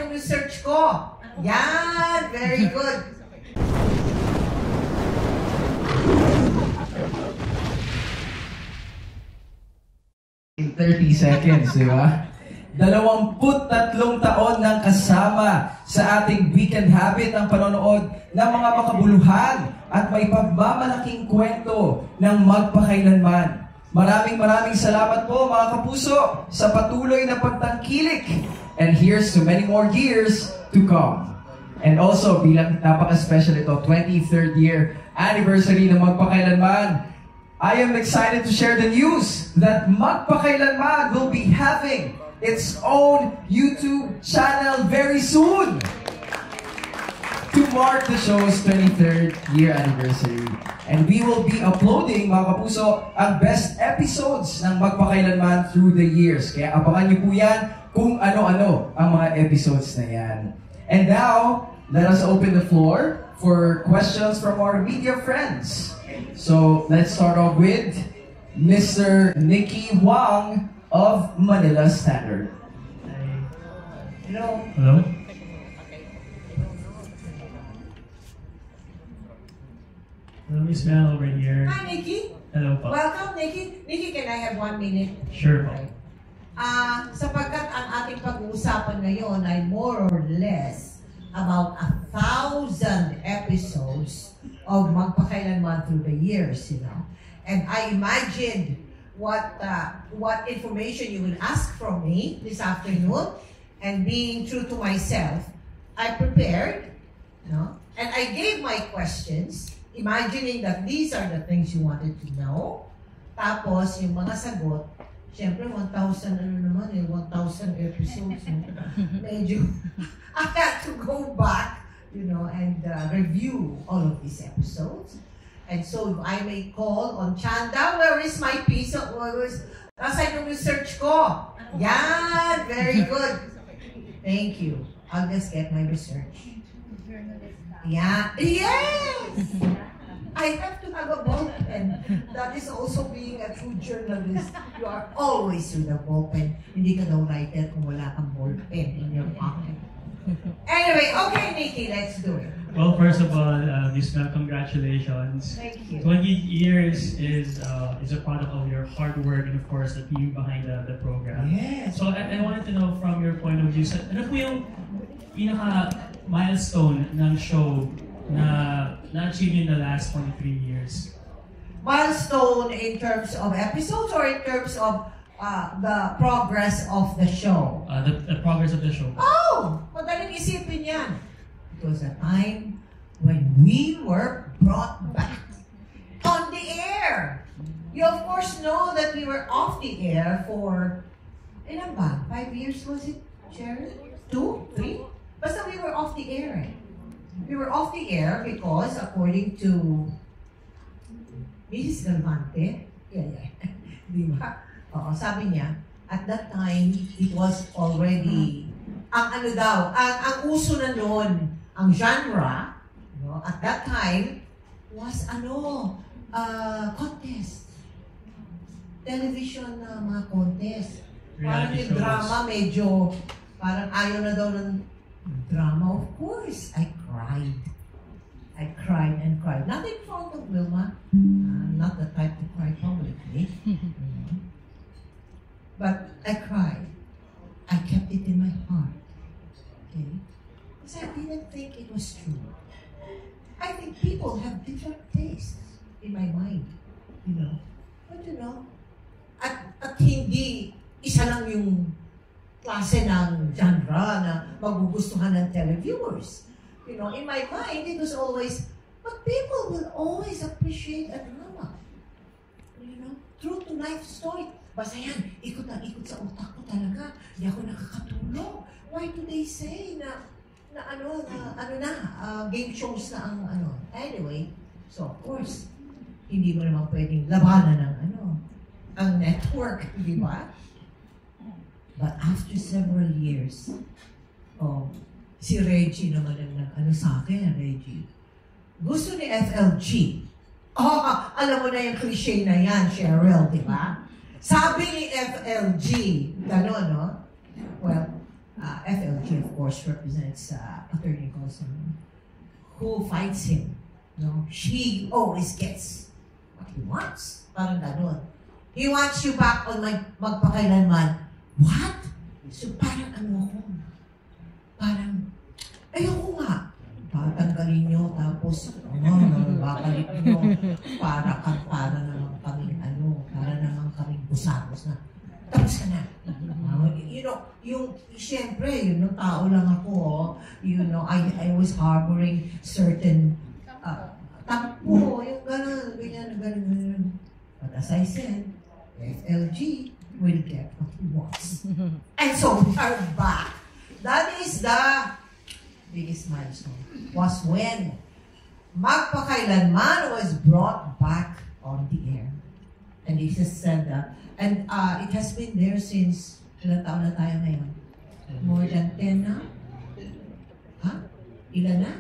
yung research ko. Yan, very good. In 30 seconds, di ba? 23 taon nang kasama sa ating weekend habit ang panonood ng mga makabuluhan at may pagmamalaking kwento ng magpakailanman. Maraming salamat po mga kapuso sa patuloy na pagtangkilik. And here's to many more years to come. And also, bilang napaka-special ito, 23rd year anniversary ng Magpakailanman, I am excited to share the news that Magpakailanman will be having its own YouTube channel very soon to mark the show's 23rd year anniversary. And we will be uploading, mga kapuso, ang best episodes ng Magpakailanman through the years. Kaya abangan niyo po yan kung ano-ano ang mga episodes na yan. And now, let us open the floor for questions from our media friends. So, let's start off with Mr. Nicky Wang of Manila Standard. Hello. Hello. Hello, Miss Mel over here. Hi, Nicky. Hello po. Welcome, Nicky. Nicky, can I have 1 minute? Sure po. Sapagkat ang ating pag-uusapan ngayon ay more or less about 1,000 episodes of Magpakailanman through the years, you know. And I imagined what information you will ask from me this afternoon, and being true to myself, I prepared, you know, and I gave my questions, imagining that these are the things you wanted to know. Tapos, yung mga sagot, syempre, 1,000 episodes. Medyo, I had to go back, you know, and review all of these episodes. And so, if I may call on Chanda, where is my piece of, nasa yung research ko? Yan, very good. Thank you. I'll just get my research. Yeah. Yes! I have to have a ball pen. That is also being a true journalist. You are always with a ball pen. Hindi ka daw writer kung wala kang ball pen in your pocket. Anyway, okay, Nicky, let's do it. Well, first of all, Miss Mel, congratulations. Thank you. 20 years is a product of your hard work and, of course, the team behind the program. Yes. So I wanted to know from your point of view, ano po yung pinaka-milestone ng show na na-achieve in the last 23 years? Milestone in terms of episodes or in terms of the progress of the show? The progress of the show. Oh! Madaling isipin yan. It was a time when we were brought back on the air. You of course know that we were off the air for, ilan ba? 5 years was it, Sharon? 2? 3? Basta we were off the air. We were off the air because according to Mrs. Galvante, di ba? Oo, sabi niya, at that time, it was already, ang uso na noon, ang genre, no, at that time, was contest. Television na mga contest. Parang yung drama, medyo, parang ayaw na daw ng drama. Of course, I cried. I cried and cried. Not in front of Wilma. Not the type to cry publicly. But I cried. I kept it in my heart. Okay? Because I didn't think it was true. I think people have different tastes in my mind. You know? But you know, at hindi isa lang yung klase ng genre na magugustuhan ng televiewers. You know, in my mind, it was always, but people will always appreciate a drama. You know, true to life story. Basta yan, ikot na ikot sa utak ko talaga. Hindi ako nakakatulog. Why do they say na game shows na ang Anyway, so of course, hindi mo naman pwedeng labanan ng ang network, di ba? But after several years, si Reggie naman ang sa akin, Reggie. Gusto ni FLG. Alam mo na yung cliche na yan, Cheryl, di ba? Sabi ni FLG, gano'n, no? Well, FLG, of course, represents Attorney Coulson, who fights him. No, she always gets what he wants. Parang gano'n. He wants you back on magpakailanman. What? So parang ano ako? Parang, ayoko nga. Tatanggalin nyo, tapos, babalik nyo. Para naman kaming para naman kaming busagos na. Tapos ka na. You know, siyempre, tao lang ako, I was harboring certain tampo, yung ganun. But as I said, FLG will get what he wants. And so we are back. That is the biggest milestone. Was when Magpakailanman was brought back on the air. And he just said that. And it has been there since, ilang taon na tayo ngayon? More than 10 na? Ha? Ilan na?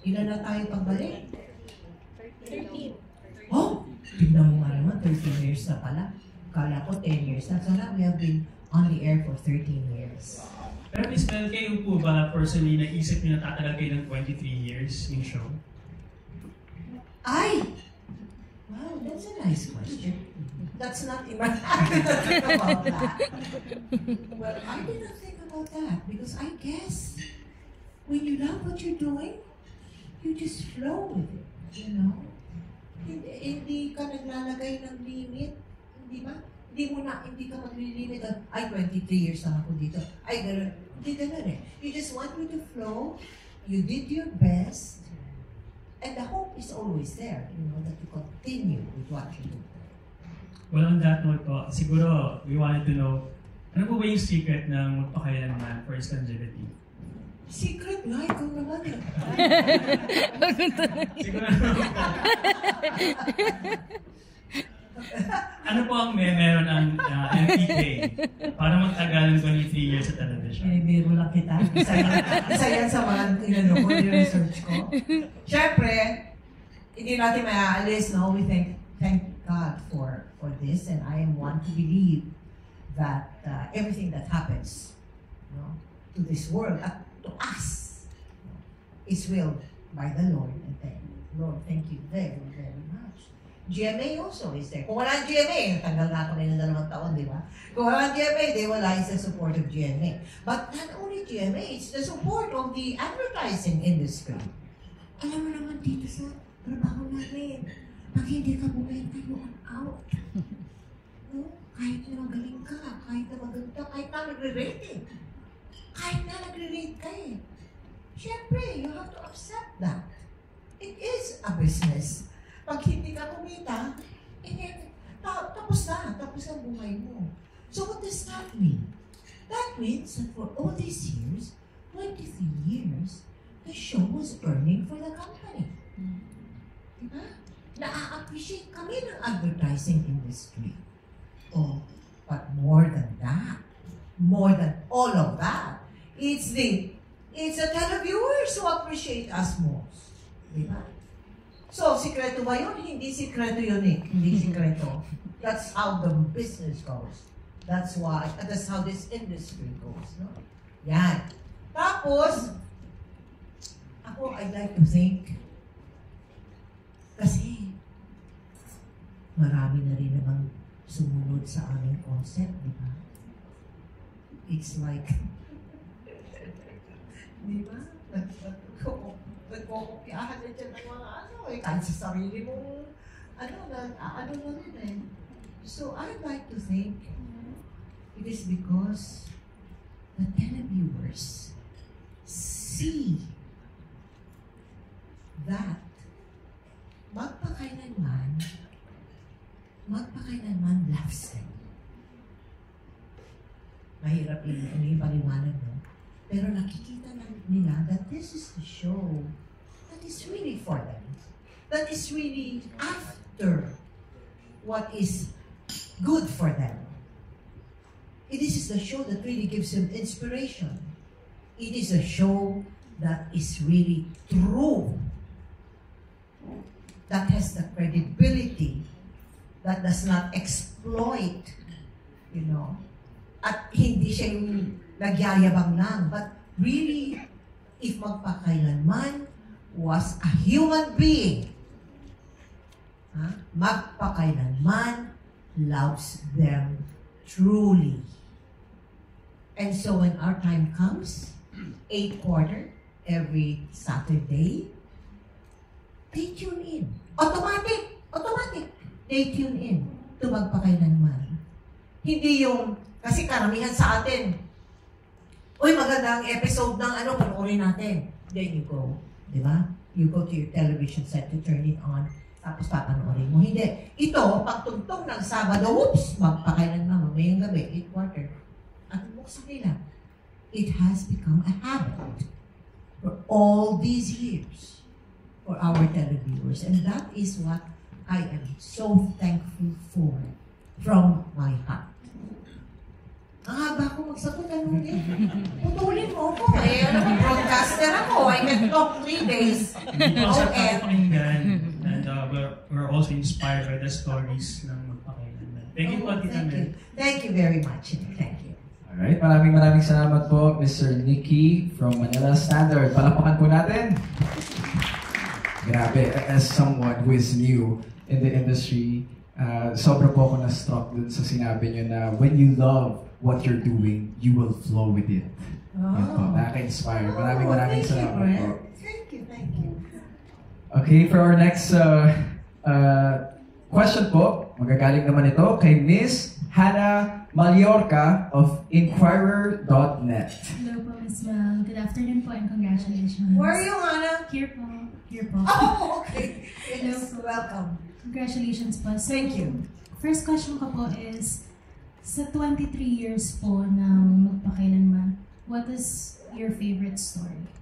Ilan na tayo pagbalik? 13. Oh! Tignan mo nga naman, 13 years na pala. Kala ko 10 years na. So now we have been on the air for 13 years. Pero Miss Mel, kayo po ba personally naisip niyo na tatagal kayo ng 23 years yung show? Wow, that's a nice question. That's not in my I didn't think about that. Well, I didn't think about that because I guess when you love what you're doing, you just flow with it, Hindi ka naglalagay ng limit, di ba? Hindi ka maglilimit at, 23 years na ako dito. Gano'n. Hindi gano'n eh. You just want me to flow, you did your best, and the hope is always there, that you continue with what you do. Well, on that note po, siguro we wanted to know, ano po ba yung secret ng Magpakailanman for its longevity? Secret nga, ikaw naman eh. Siguro ano po ang meron ang MPK para magtagal ng 23 years sa television? Binibiro lang kita. Isa yan sa mga research ko. Siyempre, hindi natin maaalis, no? We thank God for this, and I am one to believe that everything that happens to this world, at to us, is willed by the Lord. And Lord, thank you very, very much. GMA also is there. Kung wala ang GMA, tanggal na ako ng 2 taon, di ba? Kung wala ang GMA, they wala is the support of GMA. But not only GMA, it's the support of the advertising industry. Alam mo naman dito sa trabaho namin, pag hindi ka bumenta, you are out. No? Kahit na magaling ka, kahit na maganda, kahit na nagre-rating. Kahit na nagre-rate ka eh. Siyempre, you have to accept that. It is a business. Pag hindi ka kumita, tapos ang buhay mo. So what does that mean? That means that for all these years, 23 years, the show was earning for the company. Diba? Na-appreciate kami ng advertising industry. Oh, but more than that, more than all of that, it's the televiewers who appreciate us most. Diba? So, sikreto ba yun? Hindi sikreto yun eh. Hindi sikreto. That's how the business goes. That's how this industry goes. No? Yan. Tapos, I'd like to think, kasi, marami na rin namang sumunod sa aming concept, di ba? It's like, di ba? Nagkokopyahan na dyan ng mga kahit sa sarili mong, na rin eh. So, I'd like to think it is because the televiewers see that Magpakailanman loves them. Mahirap yung paliwanag, no? Pero nakikita nila that this is the show that is really for them. That is really after what is good for them. This is the show that really gives them inspiration. It is a show that is really true. That has the credibility. That does not exploit, At hindi siya yung nagyayabang lang. But really, if magpakailanman was a human being, magpakailanman loves them truly. And so when our time comes, 8/4 every Saturday, they tune in. Automatic. They tune in to magpakailanman. Hindi yung, kasi karamihan sa atin, uy, maganda ang episode ng panoorin natin. Then you go, di ba? You go to your television set to turn it on, tapos papanoorin mo. Hindi. Ito, pagtugtog ng Sabado, whoops, magpakailanman, mamayang gabi, 8/4. At buksan nila. It has become a habit for all these years for our televiewers. And that is what I am so thankful for from my heart. Ang haba ko magsagot, putulin mo ko. Broadcaster ako. I can talk 3 days. And we're also inspired by the stories ng magpakailanman. Thank you po, Tita Mel. Thank you very much. Thank you. Alright, maraming salamat po, Mr. Nicky from Manila Standard. Palakpakan po natin. Grabe, as someone who is new in the industry, sobra po ako na-struck dun sa sinabi niyo na when you love what you're doing, you will flow with it. Yan po, nakaka-inspire. Maraming salamat po. Thank you. Okay, for our next question po, magagaling naman ito kay Miss Hannah Mallorca of Inquirer.net. Hello po, Ms. Mel. Good afternoon po and congratulations. Where are you, Hannah? Here po. Oh, okay. Hello Yes, po. welcome. Congratulations po. So, Thank you. First question ko po is, sa 23 years po ng magpakailanman, what is your favorite story?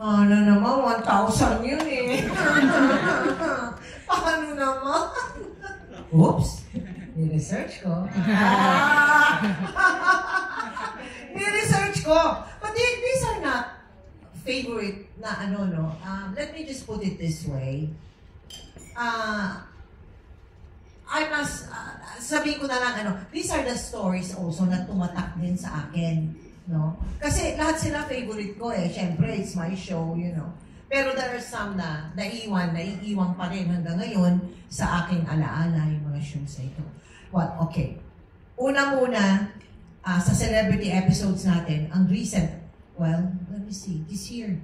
Ano naman, 1,000 yun eh. Paano naman? Oops. Ni-research ko. Ni-research ko. But these are not favorite na let me just put it this way. I must, sabihin ko na lang, these are the stories also na tumatak din sa akin. No? Kasi lahat sila favorite ko eh. Siyempre, it's my show, Pero there are some na naiiwan pa rin hanggang ngayon sa aking alaala yung mga shows na ito. Well, okay. Una-muna, sa celebrity episodes natin, ang recent, well, let me see, this year,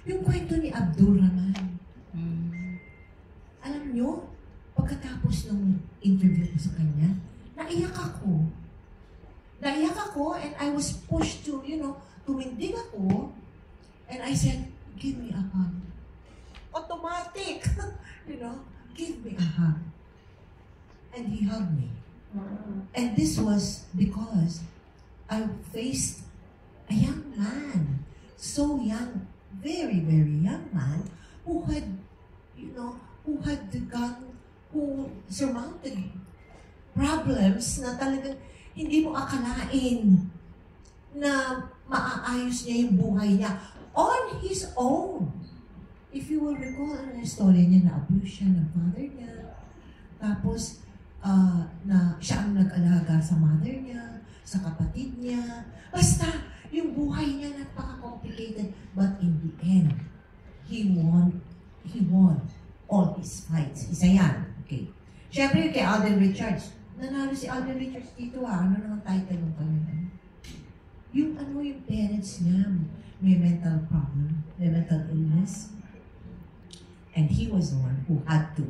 yung kwento ni Abdul Rahman. Alam nyo, pagkatapos ng interview ko sa kanya, naiyak ako and I was pushed to, tumindig ako and I said, give me a hug. Automatic, give me a hug. And he hugged me. And this was because I faced a young man, so young, very, very young man, who had who surmounted problems na talagang hindi mo akalain na maaayos niya yung buhay niya on his own. If you will recall, story niya na abuse siya ng father niya. Tapos, na siya ang nag-alaga sa mother niya, sa kapatid niya. Basta, yung buhay niya napaka-complicated. But in the end, he won all his fights. Isa yan. Okay. Siyempre, kay Alden Richards. Nanalo si Alden Richards dito Ano naman title ng kanya? Yung parents niya may mental problem, may mental illness. And he was the one who had to.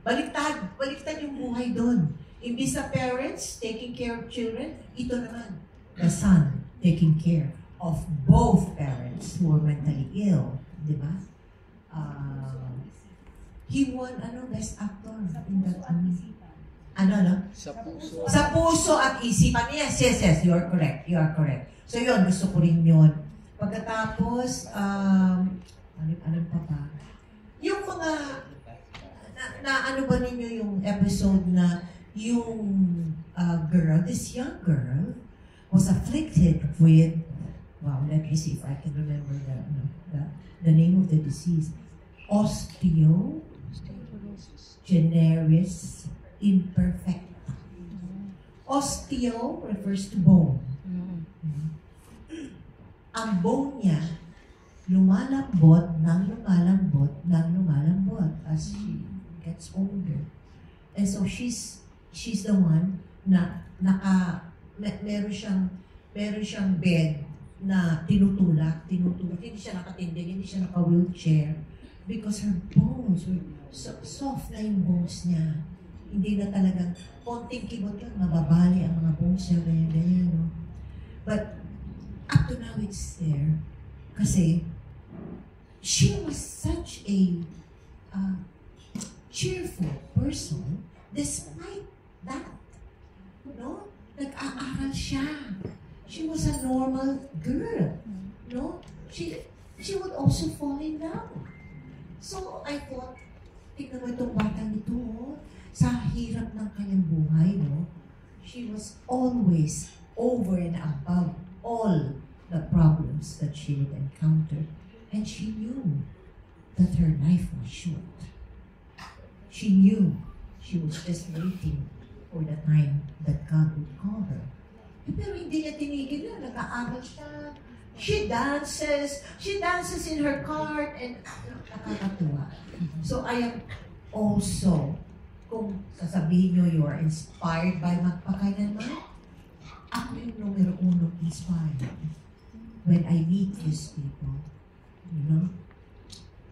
Baliktad yung buhay doon. Imbis sa parents taking care of children, ito naman, the son taking care of both parents who were mentally ill. Di ba? He won, best actor in that movie. Sa puso at isipan. Yes, you are correct. So yun, gusto ko rin yun. Pagkatapos, ano pa ba? Yung mga, ano ba ninyo yung episode na yung this young girl was afflicted with, let me see if I can remember the name of the disease. Osteogenesis imperfecta. Osteo refers to bone. Ang bone niya, lumalambot as she gets older. And so she's the one na meron siyang bed na tinutulak. Hindi siya nakatindig, hindi siya naka-wheelchair. Because her bones were soft na yung bones niya. Hindi na talagang konting kibot lang, mababali ang mga bones niya, ganyan, no? But up to now, it's there. Kasi she was such a cheerful person despite that. No? Nag-aaral siya. She was a normal girl. No? She would also fall in love. So I thought, tignan mo itong batang ito, sa hirap ng kanyang buhay, no? She was always over and above all the problems that she would encounter. And she knew that her life was short. She knew she was just waiting for the time that God would call her. Pero hindi niya tinigil na, nag-aaral siya. She dances in her cart, and nakakatuwa. So I am also, kung sasabihin nyo you are inspired by magpakailanman, ako yung numero unong inspired. When I meet these people, you know,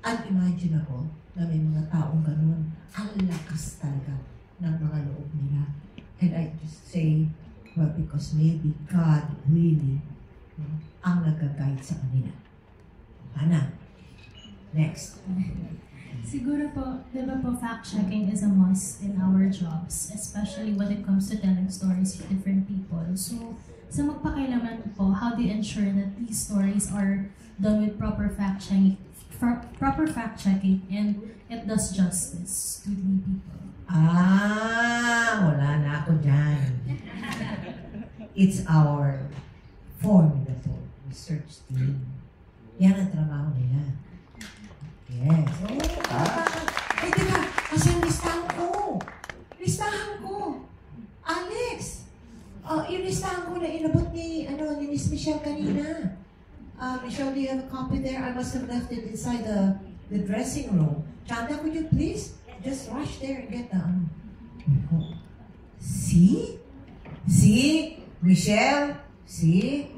unimaginable na may mga taong ganun. Ang lakas talaga ng mga loob nila. And I just say, well, because maybe God really ang nag-guide sa kanila. Hana. Next. Siguro po, di ba po, fact-checking is a must in our jobs, especially when it comes to telling stories to different people. So, sa magpakailaman po, how do you ensure that these stories are done with proper fact-checking and it does justice to the people? Wala na ako dyan. It's our formula to research team. Yan ang trabaho nila. Yes. Eh, teka, kasi listahan ko. Alex, yung listahan ko na inabot ni Miss Michelle kanina. Michelle, do you have a copy there? I must have left it inside the dressing room. Chanda, could you please just rush there and get the See? Michelle? See?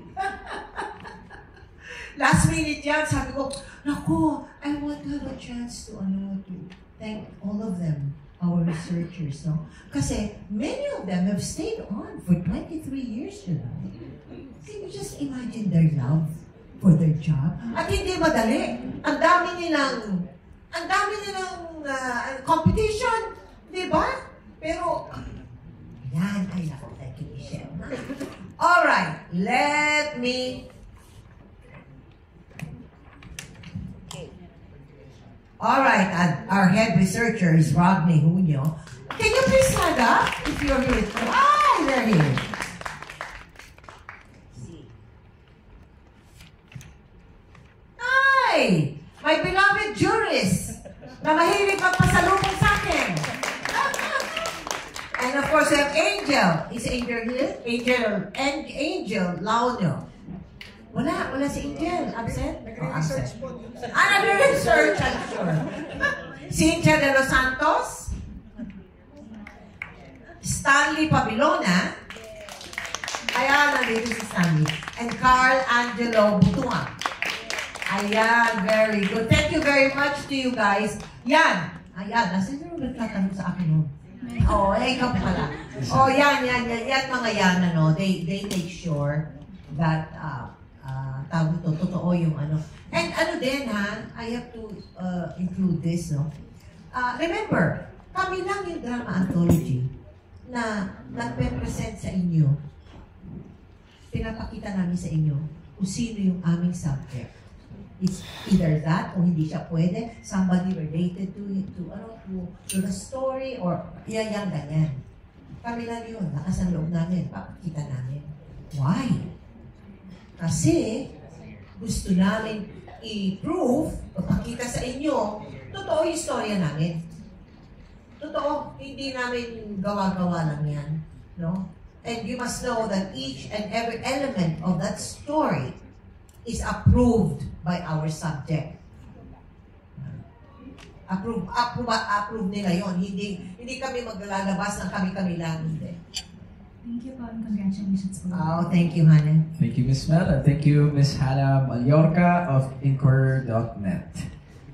Last minute yan, sabi ko, naku, I want to have a chance to thank all of them, our researchers, no? Kasi many of them have stayed on for 23 years, you know. Can you just imagine their love for their job? At hindi madali. Ang dami nilang competition, di ba? Pero, yan, ay naku, thank you, Michelle. Alright, let me... Alright, our head researcher is Rodney Junio. Can you please stand up if you're here? They're here. Hi! My beloved jurist na mahilig magpasalubong sa akin. And of course, we have Angel. Is Angel here? Angel Laonio. Wala si Angel. Absent? Nagre-research po. Nagre-research, I'm sure. Cynthia de los Santos. Stanley Pabilona. Ayan, nandito si Stanley. And Carl Angelo Butuan. Ayan, very good. Thank you very much to you guys. Yan. Ayan, nasin yung nagtatanong sa akin nun? Ikaw pala. Yan, mga yan, they make sure that, totoo yung And din I have to include this, no? Remember, kami lang yung drama anthology na nagpe-present sa inyo. Pinapakita namin sa inyo kung sino yung aming subject. It's either that o hindi siya pwede, somebody related to the story or yan, ganyan. Kami lang yun, lakas ang loob namin, papakita namin. Why? Kasi gusto namin i-prove, papakita sa inyo, totoo yung istorya namin. Totoo, hindi namin gawa-gawa lang yan. No? And you must know that each and every element of that story is approved by our subject. Approve nila yon. Hindi kami maglalabas ng kami-kami lang. Hindi. Thank you po and congratulations po. Oh, thank you, Hannah. Thank you, Miss Mel, and thank you, Miss Hannah Mallorca of Inquirer.net.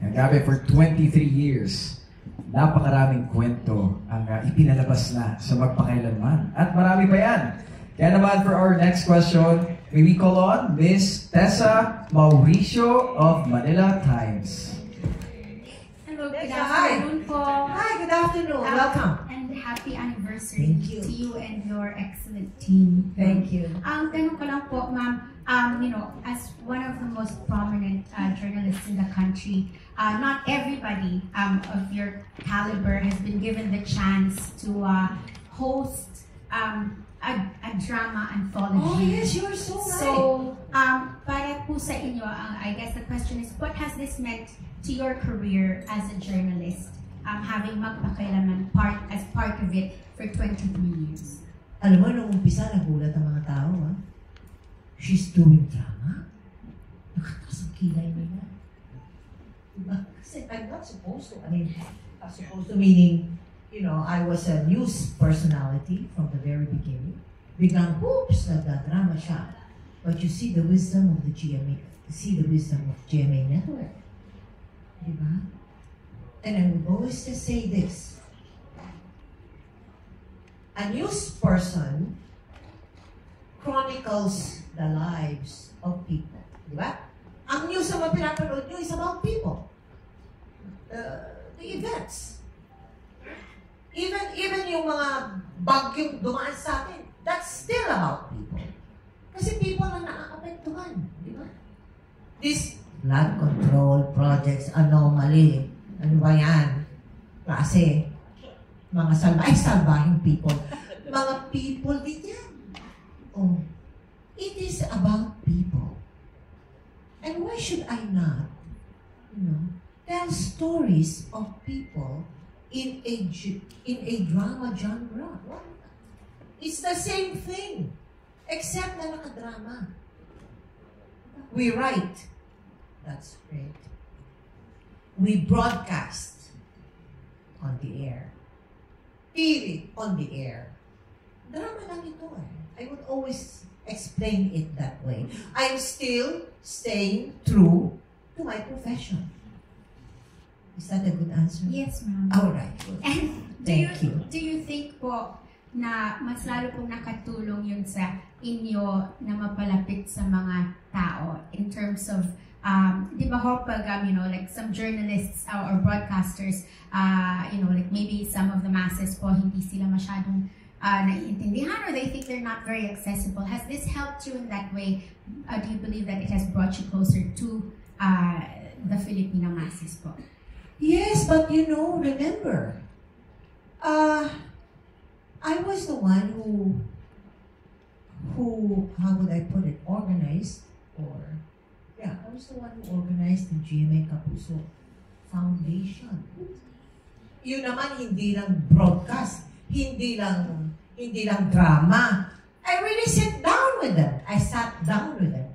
And grabe, for 23 years, napakaraming kwento ang ipinalabas na sa magpakailanman. At marami pa yan. Kaya naman, for our next question, may we call on Miss Tessa Mauricio of Manila Times. Hello, good Tessa, afternoon po. Hi, good afternoon. Welcome. And happy anniversary Thank you. to you and your excellent team. Thank you. Tanong ko lang po, ma'am, as one of the most prominent journalists in the country, not everybody of your caliber has been given the chance to host a drama anthology. Oh, yes, you're so right. So, para po sa inyo, I guess the question is, what has this meant to your career as a journalist, having Magpakailanman as part of it for 23 years? Alam mo, nung umpisa, nagulat ang mga tao, ha? She's doing drama? Nakataas ang kilay nila. Diba? Kasi I'm not supposed to. I mean, I'm supposed to meaning, you know, I was a news personality from the very beginning. Biglang, oops, nagdadrama siya. But you see the wisdom of the GMA, Network. Diba? And I would always just say this. A news person chronicles the lives of people. Diba? Ang news na pinapanood nyo is about people. The events. Even yung mga bagyong dumaan sa atin, that's still about people. Kasi people na nakakapektuhan. Diba? This flood control projects, anomaly, ano ba yan? Klase, mga salbahing people. Mga people din yan. Oh, it is about people. And why should I not, tell stories of people in a drama genre? It's the same thing, except na nakadrama. We write. That's great. We broadcast on the air. TV on the air. Drama lang ito eh. I would always explain it that way. I'm still staying true to my profession. Is that a good answer? Yes, ma'am. All right. And Thank you. Do you think po na mas lalo pong nakatulong yun sa inyo na mapalapit sa mga tao in terms of, di ba ho pag, like some journalists or broadcasters, like maybe some of the masses po, hindi sila masyadong naiintindihan or they think they're not very accessible. Has this helped you in that way? Do you believe that it has brought you closer to the Filipino masses po? Yes, but remember, I was the one who, how would I put it, organized, I was the one who organized the GMA Kapuso Foundation. Yun naman, hindi lang broadcast, hindi lang drama. I really sat down with them. I sat down with them,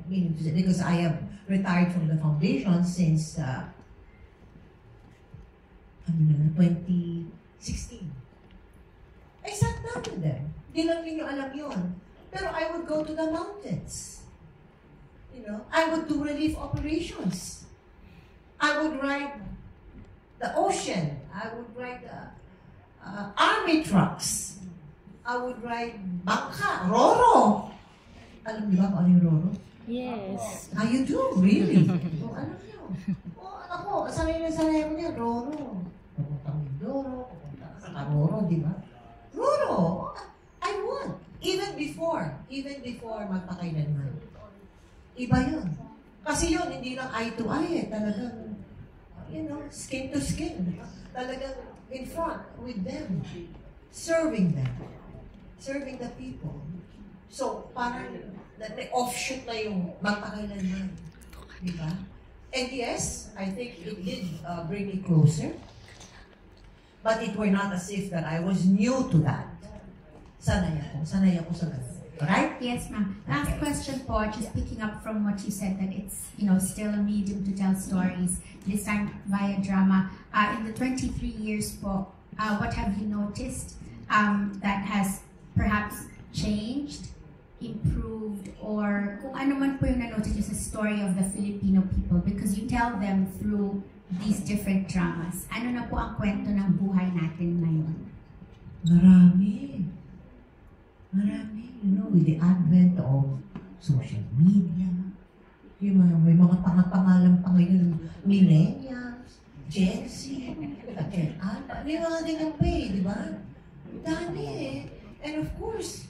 because I have retired from the foundation since 2016. I sat down with them. Di lang ninyo alam yun. Pero I would go to the mountains. I would do relief operations. I would ride the ocean. I would ride the army trucks. I would ride bangka, Roro. Alam niyo ba kung ano yung Roro? Yes. You do? Really? Alam niyo. Ako, sanay ko niya, Roro. Papuntang Mindoro, papuntang sa Roro, di ba? Roro, I would. Even before Magpakailanman. Iba yun. Kasi yun, hindi lang eye to eye, talagang, skin to skin. Talagang in front with them. Serving them. Serving the people. So, parang offshoot na yung Magpakailanman. Di ba? And yes, I think it did bring me closer. But it were not as if that I was new to that. Sanay ako sa ganun. Alright? Yes, ma'am. Last question po, just picking up from what you said that it's, still a medium to tell stories, this time via drama. In the 23 years po, what have you noticed that has perhaps changed, improved, or kung ano man po yung na-notice nyo sa story of the Filipino people because you tell them through these different dramas. Ano na po ang kwento ng buhay natin ngayon? Marami. With the advent of social media, may mga pangalan pa ngayon, millennials, Gen Z, Gen Alpha, may mga ganyan pa di ba? Dami And of course,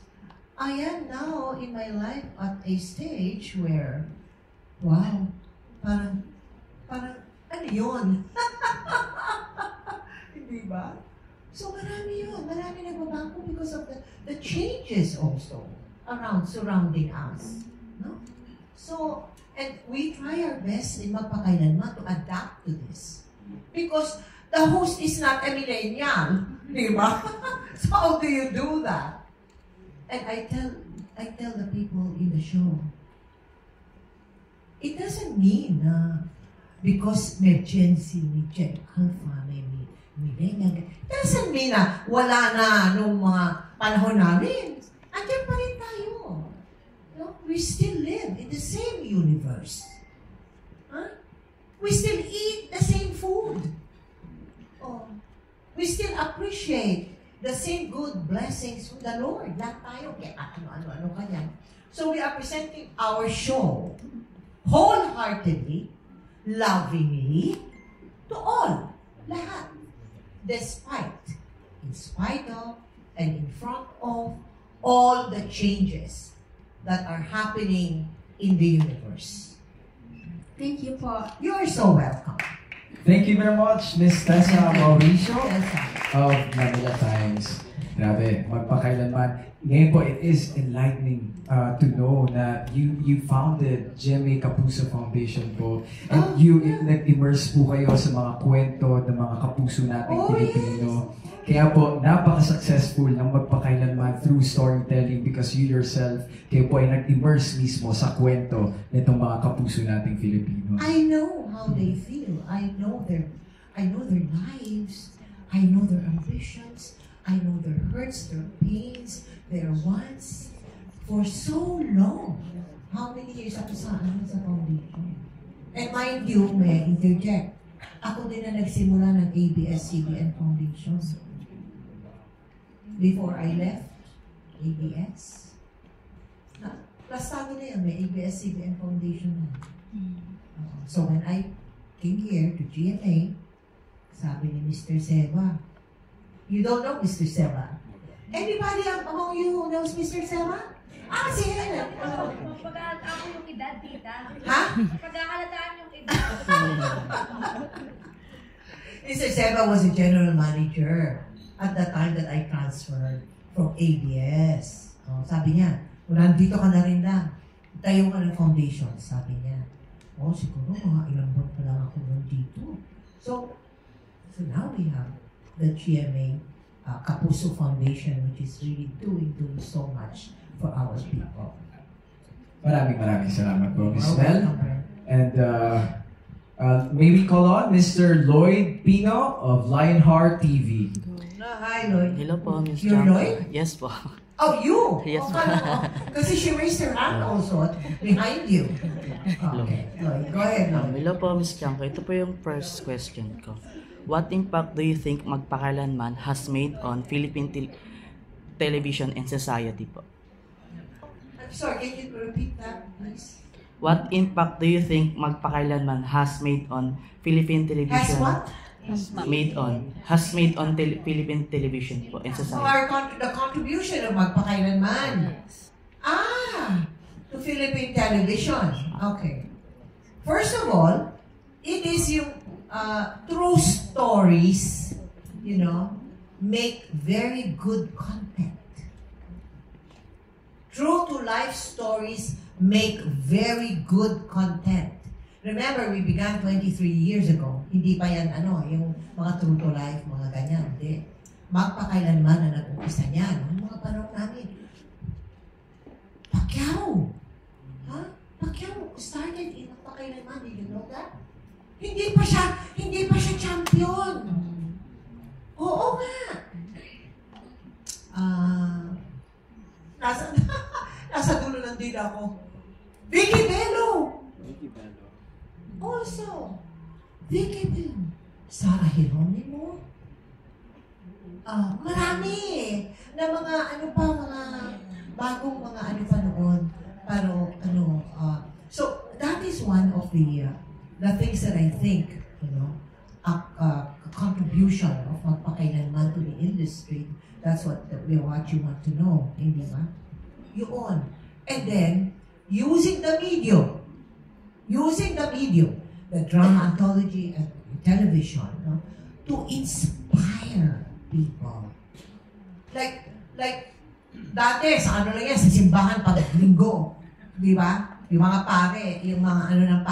I am now in my life at a stage where, wow, parang, ano yun? Hindi ba? So marami nagbabago because of the changes also surrounding us. No? So, and we try our best in magpakailanman to adapt to this. Because the host is not a millennial. Di ba? So how do you do that? And I tell the people in the show, it doesn't mean because may Gen Z, may Gen Alpha, may millennial, it doesn't mean na wala na nung mga panahon namin. Andiyan pa rin tayo. No? We still live in the same universe. Huh? We still eat the same food. Oh. We still appreciate the same good blessings from the Lord. Lahat tayo, kaya ano kanya. So we are presenting our show wholeheartedly, lovingly, to all. Lahat. Despite, in spite of, and in front of all the changes that are happening in the universe. Thank you po. You are so welcome. Thank you very much, Miss Tessa Mauricio of Manila Times. Grabe, magpakailanman. Ngayon po, it is enlightening to know na you founded GMA Kapuso Foundation po. And you nag-immerse po kayo sa mga kwento ng mga kapuso nating Pilipino. Kaya po, napaka-successful ng magpakailanman through storytelling because you yourself, kayo po ay nag-immerse mismo sa kwento nitong mga kapuso nating Filipino. I know how they feel. I know their lives. I know their ambitions. I know their hurts, their pains, their wants. For so long. How many years ako sa foundation? And mind you, may interject. Ako din na nagsimula ng ABS-CBN Foundation. Before I left ABS. Plus tago na yan, may ABS-CBN Foundation na. So when I came here to GMA, sabi ni Mr. Seba, you don't know Mr. Seba? Anybody among you who knows Mr. Seba? Sige na. Pag-aalataan ko yung edad, tita. Ha? Pag-aalataan yung edad. Mr. Seba was a general manager at the time that I transferred from ABS. Sabi niya, kung nandito ka na rin lang, tayo ka ng foundation, sabi niya. Siguro mga ilang buwan pa lang ako nandito. So now we have the GMA Kapuso Foundation, which is really doing so much for our people. Maraming salamat po, Ms. Mel. And may we call on Mr. Lloyd Pino of Lionheart TV. Hi, Lloyd. Hello po, Ms. You're Janko. Lloyd? Yes po. Oh, you? Yes, ma'am. Kasi she raised her hand also behind you. Okay, Lloyd. Go ahead, Lloyd. Hello po, Ms. Janko. Ito po yung first question ko. What impact do you think magpakailanman has made on Philippine television and society po? I'm sorry, can you repeat that, please? What impact do you think magpakailanman has made on Philippine television? Has what? Has made on Philippine television po and So society. the contribution of magpakailanman. To Philippine television. Okay. First of all, it is yung true stories, make very good content. True to life stories make very good content. Remember, we began 23 years ago. Hindi pa yan, yung mga true to life, mga ganyan. Hindi. Magpakailanman na nag-umpisa niyan. Mga panahon namin. Pacquiao. Ha? Pacquiao started in Magpakailanman. Did you know that? Hindi pa siya champion. Oo nga. Nasa dulo ng dila ko. Vicky Bello. Also, Vicky Bello. Sarah Geronimo. Marami na mga mga bagong mga pa noon. Pero so that is one of the things that I think, a contribution of Magpakailanman to the industry. That's what you want to know, hindi ba? Yun. And then, using the medium, the drama anthology and television, to inspire people. Like, dati, sa lang yan, sa simbahan pag linggo. Di ba? Yung mga pare, yung mga ng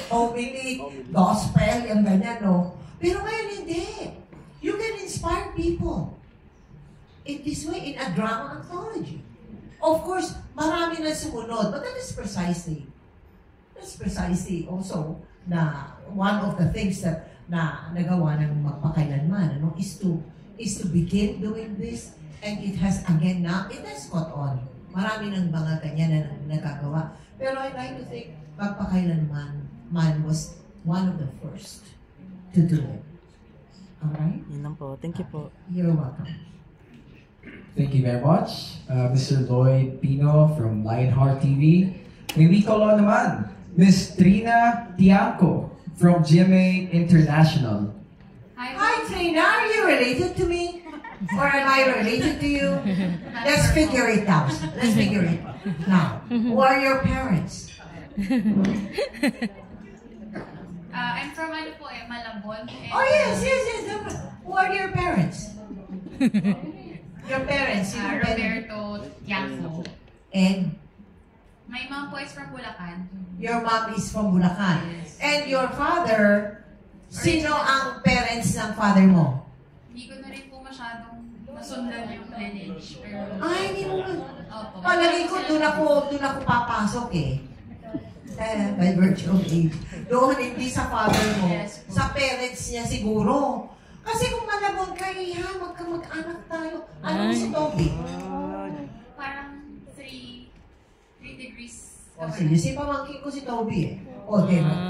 homily, gospel, yung ganyan, no? Pero ngayon, hindi. You can inspire people in this way, in a drama anthology. Of course, marami na sumunod, but that is precisely also na one of the things that na nagawa ng Magpakailanman, is to begin doing this, and it has caught on. Marami ng mga ganyan na nagagawa. Pero I like to think Magpakailanman was one of the first to do it. Alright? Yun lang po. Thank you po. You're welcome. Thank you very much, Mr. Lloyd Pino from Lionheart TV. May we call on naman, Ms. Trina Tiangco from GMA International. Hi, Trina. Are you related to me? Or am I related to you? Let's figure it out. Now, who are your parents? I'm from Malabon. Oh, yes. Who are your parents? Your parents? Roberto Tiangco. And? My mom po is from Bulacan. Your mom is from Bulacan. Yes. And your father, sino ang parents ng father mo? Hindi ko na rin po masyadong masundan yung lineage. Pero, Ay, hindi mo. Opo. Palagi ko, doon ako papasok eh. By virtue of age. Doon, hindi sa father mo. Yes, po. Sa parents niya siguro. Kasi kung Malabon ka, mag-anak tayo. Ano si Toby? Parang 3 degrees. O sige, si pamangkin ko si Toby eh. O,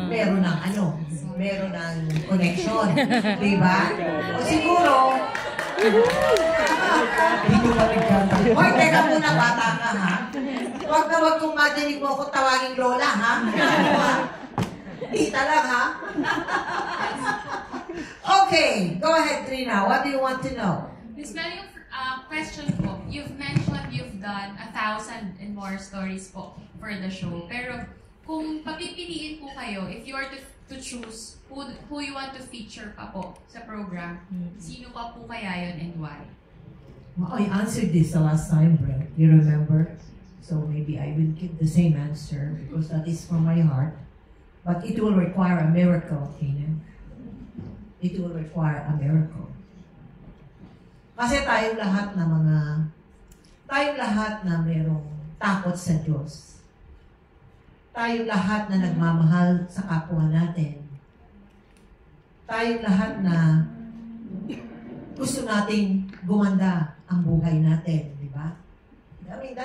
meron ng connection. Diba? O siguro, Dito pa nagkanta. Hoy, teka muna, bata ka, ha? Huwag kung madinig mo ako tawaging Lola, ha? Tita lang, ha? Okay, go ahead, Trina. What do you want to know? Miss Mel, yung question po, you've mentioned you've done 1,000 and more stories po for the show. Pero kung papipiliin po kayo, if you are to choose who you want to feature pa po sa program, sino pa po kaya yun and why? Well, I answered this the last time, Brent. You remember? So maybe I will give the same answer because that is from my heart. But it will require a miracle, Tina. It will require a miracle. Kasi tayong lahat na mayroong takot sa Diyos. Tayong lahat na nagmamahal sa kapwa natin. Tayong lahat na gusto nating gumanda ang buhay natin, di ba? I mean,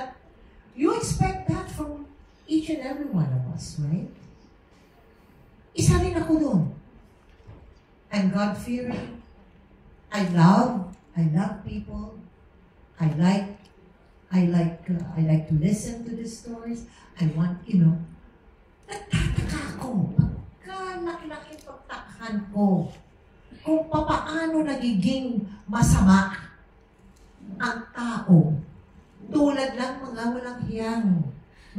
you expect that from each and every one of us, right? Isa rin ako doon. I'm God-fearing. I love people. I like to listen to the stories. I want, nagtataka ako. Pagka-laki pagtakahan ko kung papaano nagiging masama ang tao tulad lang mga walang hiyang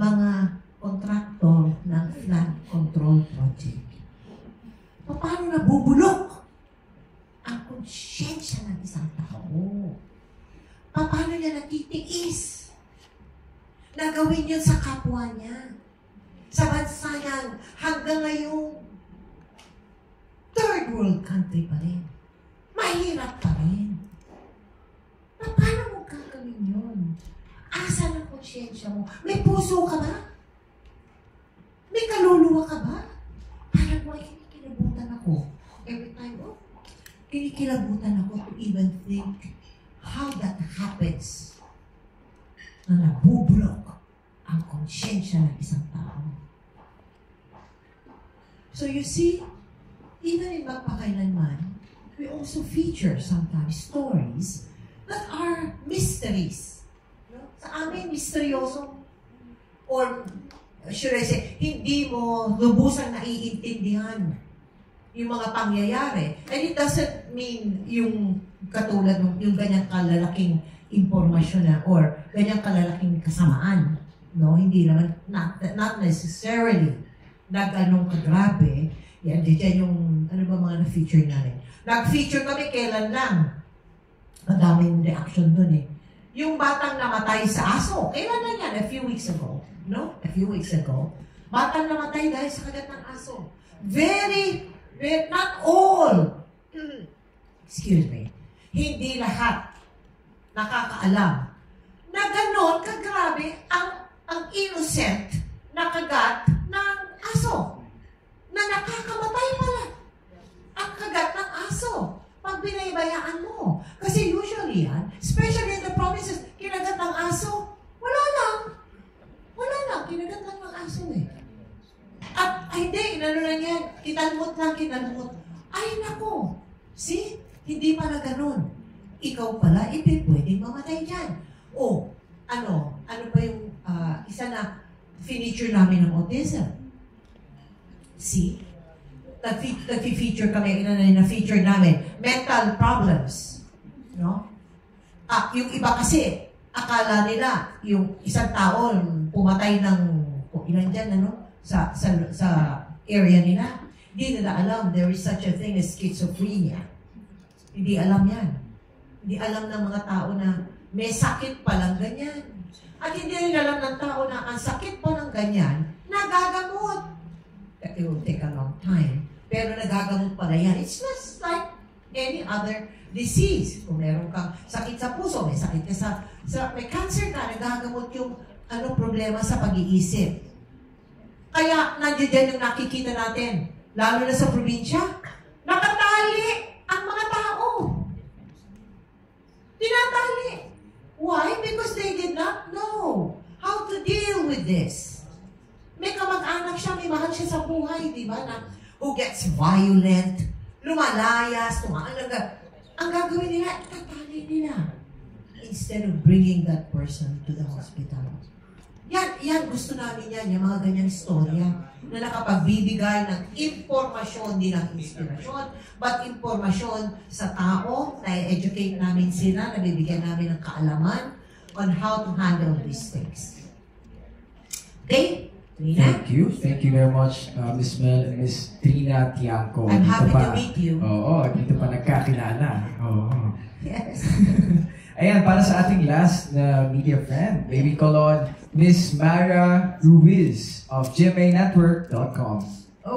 mga kontraktor ng flood control project. Paano nabubulok ang konsyensya ng isang tao? Paano niya natitiis na gawin yun sa kapwa niya? Sa bansa niya, hanggang ngayong third world country pa rin. Mahirap pa rin. Paano mo gagawin yun? konsyensya mo? May puso ka ba? May kaluluwa ka ba? Parang mo, kinikilabutan ako. Every time, kinikilabutan ako to even think how that happens na nabubulok ang konsyensya ng isang tao. So you see, even in Magpakailanman, we also feature sometimes stories that are mysteries. No? Sa amin, misteryoso. Or, should I say, hindi mo lubusang naiintindihan yung mga pangyayari. And it doesn't mean yung katulad ng yung ganyang kalalaking impormasyon na or ganyang kalalaking kasamaan. No? Hindi naman, not necessarily na ganong kagrabe. Yan, dyan yung, ano ba mga na-feature namin? Nag-feature kami kailan lang. Madaming reaction dun eh. Yung batang namatay sa aso. Kailan lang yan? A few weeks ago. No? A few weeks ago. Batang namatay dahil sa kagat ng aso. Very, not all. Excuse me. Hindi lahat nakakaalam na ganon kagrabe ang innocent na kagat ng aso. Na nakakamatay pala. Ang kagat ng aso. Pag binaybayaan mo. Kasi usually yan, especially in the provinces, kinagat ng aso, wala lang. Wala lang. Kinagat lang ng aso eh. At hindi, inano lang yan. Kinalmot lang, kinalmot. Ay nako. See? Hindi pala ganun. Ikaw pala, hindi pwedeng mamatay dyan. O, ano pa yung isa na feature namin ng autism? See? Nag-feature kami, na-feature namin, mental problems. No? Yung iba kasi, akala nila, yung isang tao pumatay ng, ilan dyan, ano? Sa area nila. Hindi nila alam, there is such a thing as schizophrenia. Hindi alam yan. Hindi alam ng mga tao na may sakit palang ganyan. At hindi rin alam ng tao na ang sakit pa ng ganyan, nagagamot. It will take a long time. Pero nagagamot pala yan. It's just like any other disease. Kung meron kang sakit sa puso, may sakit ka may cancer ka, nagagamot yung problema sa pag-iisip. Kaya nandiyan yung nakikita natin, lalo na sa probinsya, nakatali ang mga tao. Tinatali. Why? Because they did not know how to deal with this. May kamag-anak siya, may mahal siya sa buhay, di ba? Na who gets violent, lumalayas, ang gagawin nila, tatali nila. Instead of bringing that person to the hospital. Yan, gusto namin yan, yung mga ganyang istorya na nakapagbibigay ng impormasyon, di lang inspirasyon, but impormasyon sa tao, na-educate namin sila, nabibigyan namin ng kaalaman on how to handle these things. Okay? Trina? Thank you very much, Ms. Mel and Ms. Trina Tiangco. I'm happy to meet you. Oo, dito pa nagkakilala. Oo. Yes. Ayan, para sa ating last na media friend, may we call on Ms. Mara Ruiz of GMAnetwork.com.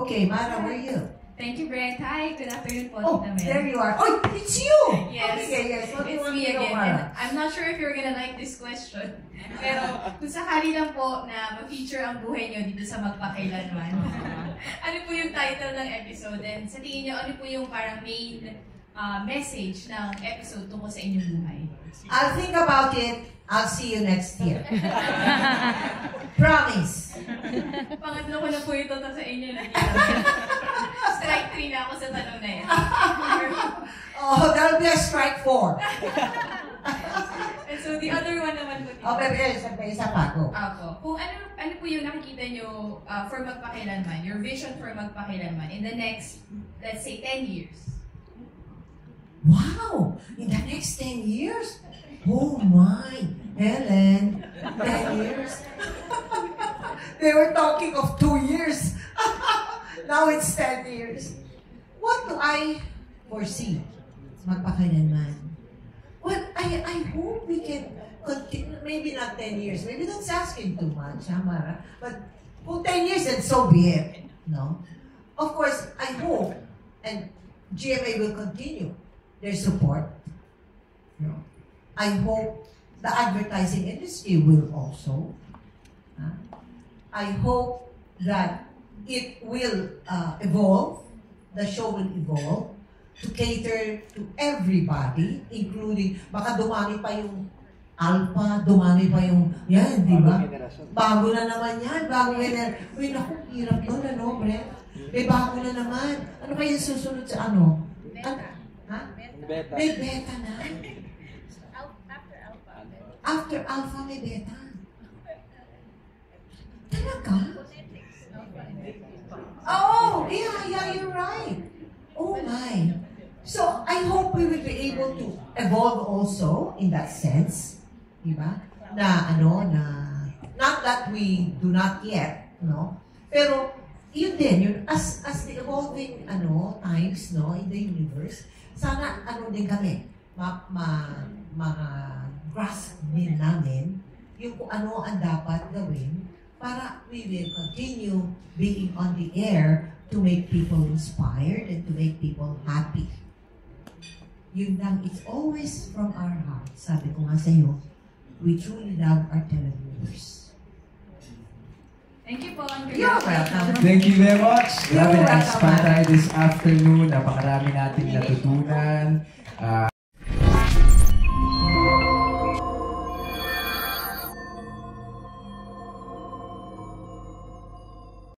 Okay, Mara, where are you? Thank you, Brent. Hi, good afternoon po, Oh, Tita Mel. there you are. Oh, it's you! Yes. Okay, yes. What do you It's want me to know, again. Mara? And I'm not sure if you're gonna like this question. Pero kung sakali lang po na ma-feature ang buhay nyo dito sa Magpakailanman, ano po yung title ng episode? And sa tingin nyo, ano po yung parang main message ng episode tungkol sa inyong buhay? I'll think about it. I'll see you next year. Promise. Pangatlo ko na po ito sa inyo na Strike 3 na ako sa tanong na yan. Oh, that'll be a strike 4. And so the other one naman po. Oh, pero isa pa ako. Ako. Kung ano po yung nakikita nyo for Magpakailanman, your vision for Magpakailanman in the next, let's say, 10 years. Wow! In the next 10 years? Oh my! Helen, 10 years? They were talking of 2 years. Now it's 10 years. What do I foresee? Magpakailanman. Well, I hope we can continue, maybe not 10 years, maybe that's asking too much, Mara? But kung 10 years, then so be it. No? Of course, I hope, and GMA will continue their support. No? I hope the advertising industry will also. I hope that it will evolve, the show will evolve to cater to everybody, including, baka dumami pa yung Alpha, dumami pa yung, yan, di ba? Bago na naman yan, bago yan. Uy, naku, hirap nun, ano, Brent? Bago na naman. Ano kaya susunod sa ano? Ha? Beta. May beta na. After Alpha, may beta. Talaga? Oh, yeah, you're right. Oh my. So, I hope we will be able to evolve also in that sense. Diba? Na, not that we do not yet, no? Pero, yun din, as the evolving, times, no, in the universe, sana, din kami, grasp din namin yung kung ano ang dapat gawin para we will continue being on the air to make people inspired and to make people happy. Yun lang, it's always from our heart. Sabi ko nga sa'yo, we truly love our televiewers. Thank you po. You're welcome. Thank you very much. Grabe You're na-inspire welcome. tayo this afternoon. Napakarami nating natutunan.